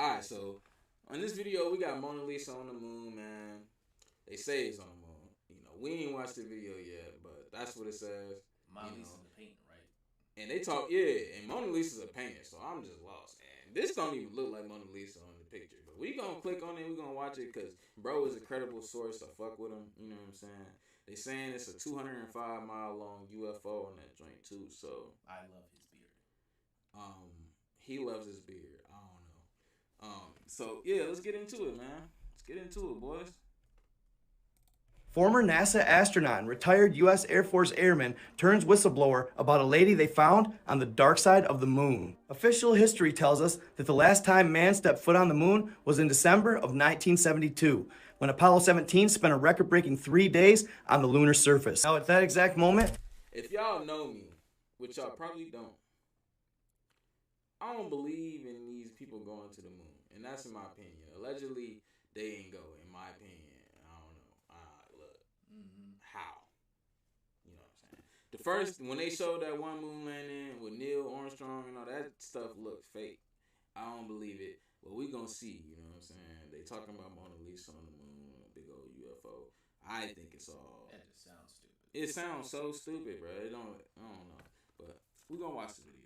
Alright, so on this video we got Mona Lisa on the moon, man. They say it's on the moon. We ain't watched the video yet, but that's what it says. Mona Lisa's a painting, right? And they talk, yeah, and Mona Lisa's a painter, so I'm just lost. And this don't even look like Mona Lisa on the picture. But we gonna click on it, we gonna watch it, because bro is a credible source, so fuck with him, you know what I'm saying? They saying it's a 205-mile long UFO on that joint too, so. I love his beard. He loves his beard. I don't know. So yeah, let's get into it, man. Let's get into it, boys. Former NASA astronaut and retired U.S. Air Force airman turns whistleblower about a lady they found on the dark side of the moon. Official history tells us that the last time man stepped foot on the moon was in December of 1972, when Apollo 17 spent a record-breaking 3 days on the lunar surface. Now, at that exact moment, if y'all know me, which y'all probably don't, I don't believe in these people going to the moon, and that's in my opinion. Allegedly, they ain't go, in my opinion. How? You know what I'm saying? The first, when they showed that one moon landing with Neil Armstrong and all that stuff looked fake. I don't believe it, but we gonna see, you know what I'm saying? They talking about Mona Lisa on the moon, a big old UFO. I think it's all. That just sounds stupid. It sounds so stupid, bro. I don't know. But we gonna watch the video.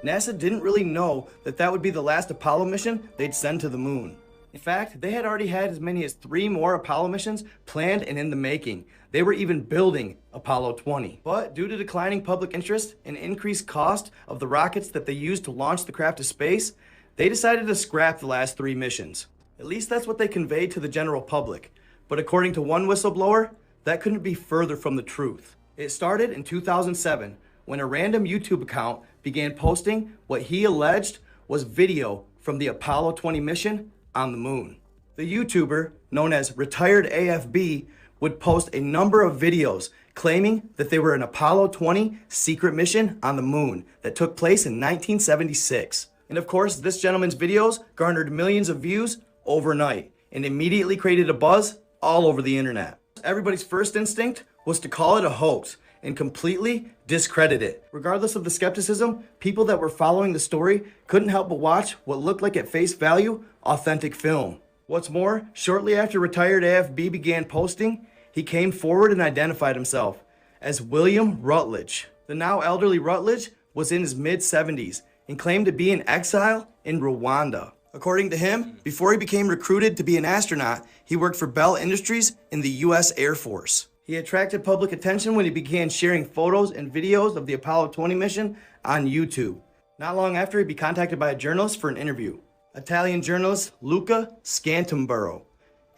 NASA didn't really know that would be the last Apollo mission they'd send to the moon. In fact, they had already had as many as 3 more Apollo missions planned and in the making. They were even building Apollo 20. But due to declining public interest and increased cost of the rockets that they used to launch the craft to space, they decided to scrap the last 3 missions. At least that's what they conveyed to the general public. But according to one whistleblower, that couldn't be further from the truth. It started in 2007 when a random YouTube account began posting what he alleged was video from the Apollo 20 mission on the moon. The YouTuber, known as Retired AFB, would post a number of videos claiming that they were an Apollo 20 secret mission on the moon that took place in 1976. And of course, this gentleman's videos garnered millions of views overnight and immediately created a buzz all over the internet. Everybody's first instinct was to call it a hoax and completely discredit it. Regardless of the skepticism, people that were following the story couldn't help but watch what looked like at face value authentic film. What's more, shortly after Retired AFB began posting, he came forward and identified himself as William Rutledge. The now elderly Rutledge was in his mid-70s and claimed to be in exile in Rwanda. According to him, before he became recruited to be an astronaut, he worked for Bell Industries in the U.S. Air Force. He attracted public attention when he began sharing photos and videos of the Apollo 20 mission on YouTube. Not long after, he'd be contacted by a journalist for an interview, Italian journalist Luca Scantamburo,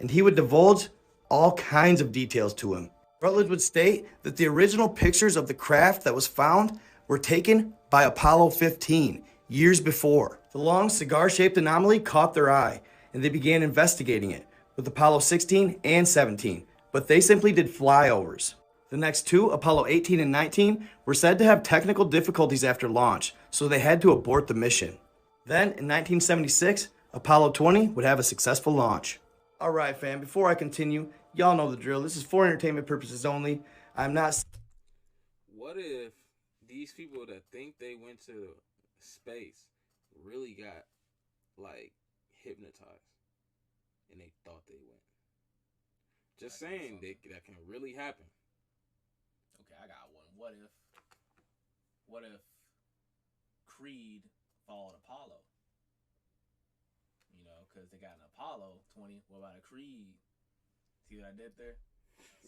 and he would divulge all kinds of details to him. Rutledge would state that the original pictures of the craft that was found were taken by Apollo 15 years before. The long cigar-shaped anomaly caught their eye, and they began investigating it with Apollo 16 and 17. But they simply did flyovers. The next 2, Apollo 18 and 19, were said to have technical difficulties after launch, so they had to abort the mission. Then, in 1976, Apollo 20 would have a successful launch. Alright fam, before I continue, y'all know the drill. This is for entertainment purposes only. I'm not... What if these people that think they went to space really got, like, hypnotized, and they thought they went? Just saying, that can really happen. Okay, I got one. What if Creed followed Apollo? You know, because they got an Apollo 20. What about a Creed? See what I did there?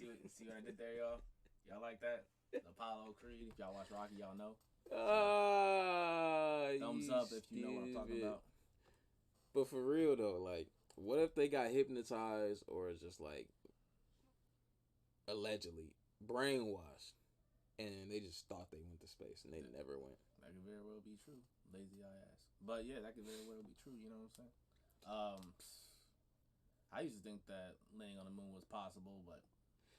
See what I did there, y'all? Y'all like that? Apollo Creed. If y'all watch Rocky, y'all know. Thumbs up if you know what I'm talking about. But for real though, like, what if they got hypnotized or just like allegedly brainwashed, and they just thought they went to space and they never went? That could very well be true. Lazy ass. But yeah, that could very well be true. You know what I'm saying? I used to think that landing on the moon was possible, but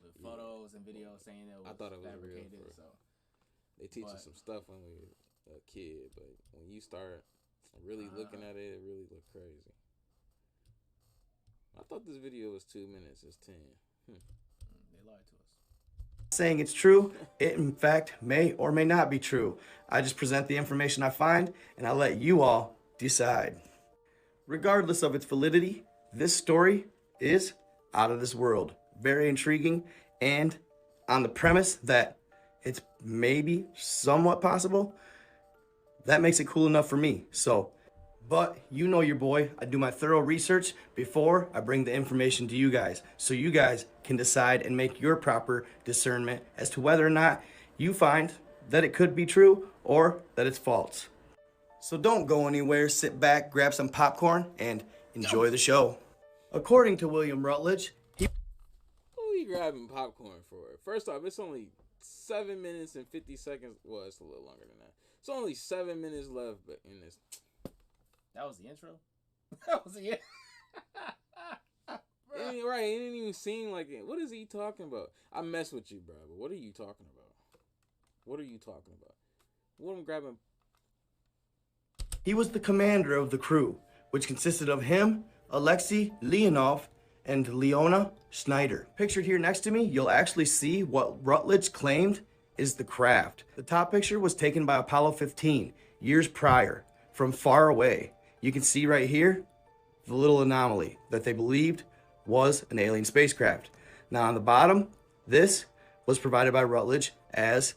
with photos and videos saying it was, I thought it was fabricated. real. So they teach you some stuff when we were a kid, but when you start really looking at it, it really looked crazy. I thought this video was 2 minutes. It's 10. They lied to us. Saying it's true, it in fact may or may not be true. I just present the information I find, and I let you all decide. Regardless of its validity, this story is out of this world. Very intriguing, and on the premise that it's maybe somewhat possible, that makes it cool enough for me. So, but you know your boy, I do my thorough research before I bring the information to you guys, so you guys can decide and make your proper discernment as to whether or not you find that it could be true or that it's false. So don't go anywhere, sit back, grab some popcorn, and enjoy the show. According to William Rutledge, Who are you grabbing popcorn for? First off, it's only 7 minutes and 50 seconds. Well, it's a little longer than that. It's only 7 minutes left in this. That was the intro? That was the intro. Right, it didn't even seem like it. What is he talking about? I mess with you, bro, but what are you talking about? What are you talking about? What I'm grabbing? he was the commander of the crew, which consisted of him, Alexei Leonov, and Leona Schneider. Pictured here next to me, you'll actually see what Rutledge claimed is the craft. The top picture was taken by Apollo 15 years prior from far away. You can see right here the little anomaly that they believed was an alien spacecraft. Now on the bottom, this was provided by Rutledge as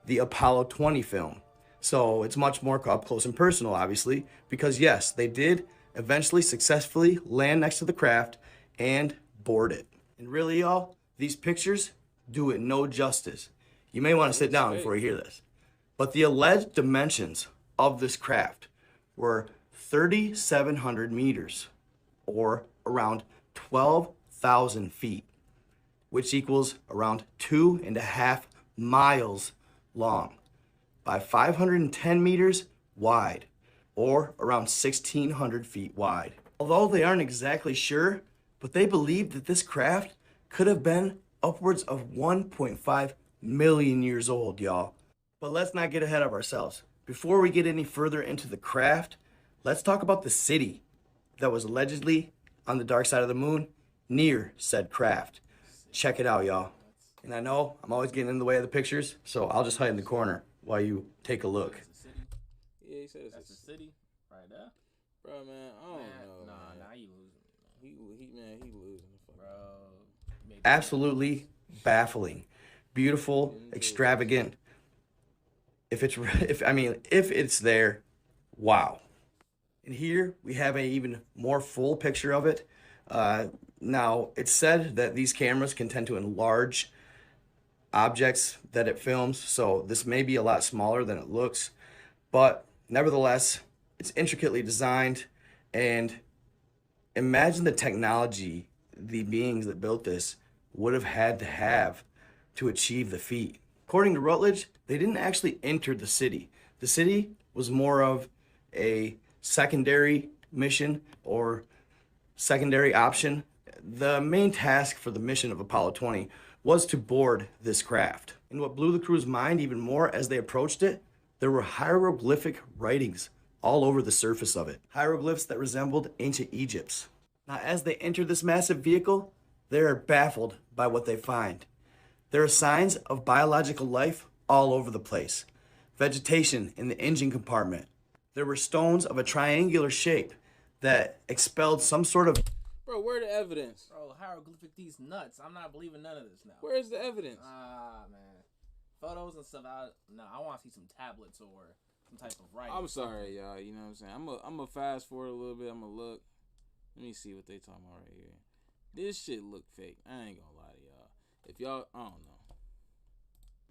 the Apollo 20 film. So it's much more up close and personal, obviously, because yes, they did eventually successfully land next to the craft and board it. And really, y'all, these pictures do it no justice. You may want to sit down before you hear this. But the alleged dimensions of this craft were 3,700 meters, or around 12,000 feet, which equals around 2.5 miles long, by 510 meters wide, or around 1,600 feet wide. Although they aren't exactly sure, but they believe that this craft could have been upwards of 1.5 million years old, y'all. But let's not get ahead of ourselves. Before we get any further into the craft, let's talk about the city that was allegedly on the dark side of the moon near said craft. Check it out, y'all. And I know I'm always getting in the way of the pictures, so I'll just hide in the corner while you take a look. Yeah, he says That's the city right there. Bro, man, I don't know. Nah, you losing. He losing the fuck. Bro. Absolutely baffling, beautiful, extravagant. If it's there, wow. And here we have an even more full picture of it. Now, it's said that these cameras can tend to enlarge objects that it films, so this may be a lot smaller than it looks, but nevertheless, it's intricately designed, and imagine the technology the beings that built this would have had to have to achieve the feat. According to Rutledge, they didn't actually enter the city. The city was more of a secondary mission or secondary option. The main task for the mission of Apollo 20 was to board this craft. And what blew the crew's mind even more as they approached it, there were hieroglyphic writings all over the surface of it. Hieroglyphs that resembled ancient Egypt's. Now, as they enter this massive vehicle, they are baffled by what they find. There are signs of biological life all over the place. Vegetation in the engine compartment. There were stones of a triangular shape that expelled some sort of... Bro, where the evidence? Bro, hieroglyphic these nuts. I'm not believing none of this now. Where's the evidence? Man. Photos and stuff. I want to see some tablets or some type of writing. I'm sorry, y'all. You know what I'm saying? I'm a fast forward a little bit. I'm gonna look. Let me see what they talking about right here. This shit look fake. I ain't gonna lie to y'all. If y'all, I don't know.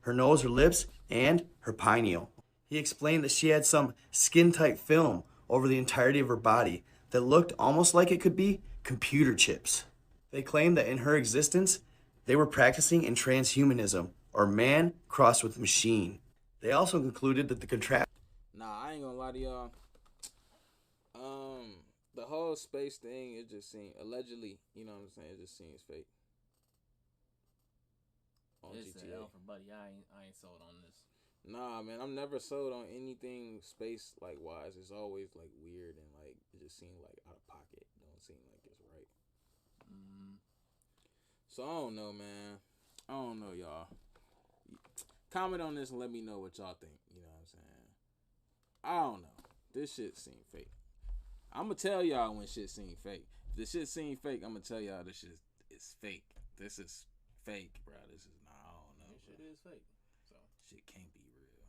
Her nose, her lips, and her pineal. He explained that she had some skin-tight film over the entirety of her body that looked almost like it could be computer chips. They claimed that in her existence, they were practicing in transhumanism, or man crossed with machine. They also concluded that the contract... Nah, I ain't gonna lie to y'all. The whole space thing, it just seemed, allegedly, you know what I'm saying, it just seems fake. On It's GTA. L for buddy. I ain't sold on this. Nah, man, I'm never sold on anything space like wise. It's always like weird and like it just seems like out of pocket. It don't seem like it's right. So I don't know, man. I don't know, y'all. Comment on this and let me know what y'all think. You know what I'm saying? I don't know. This shit seems fake. I'm gonna tell y'all when shit seem fake. If the shit seem fake, I'm gonna tell y'all this shit is fake. This is fake, bro. This is I don't know. This shit is fake. So shit can't be real.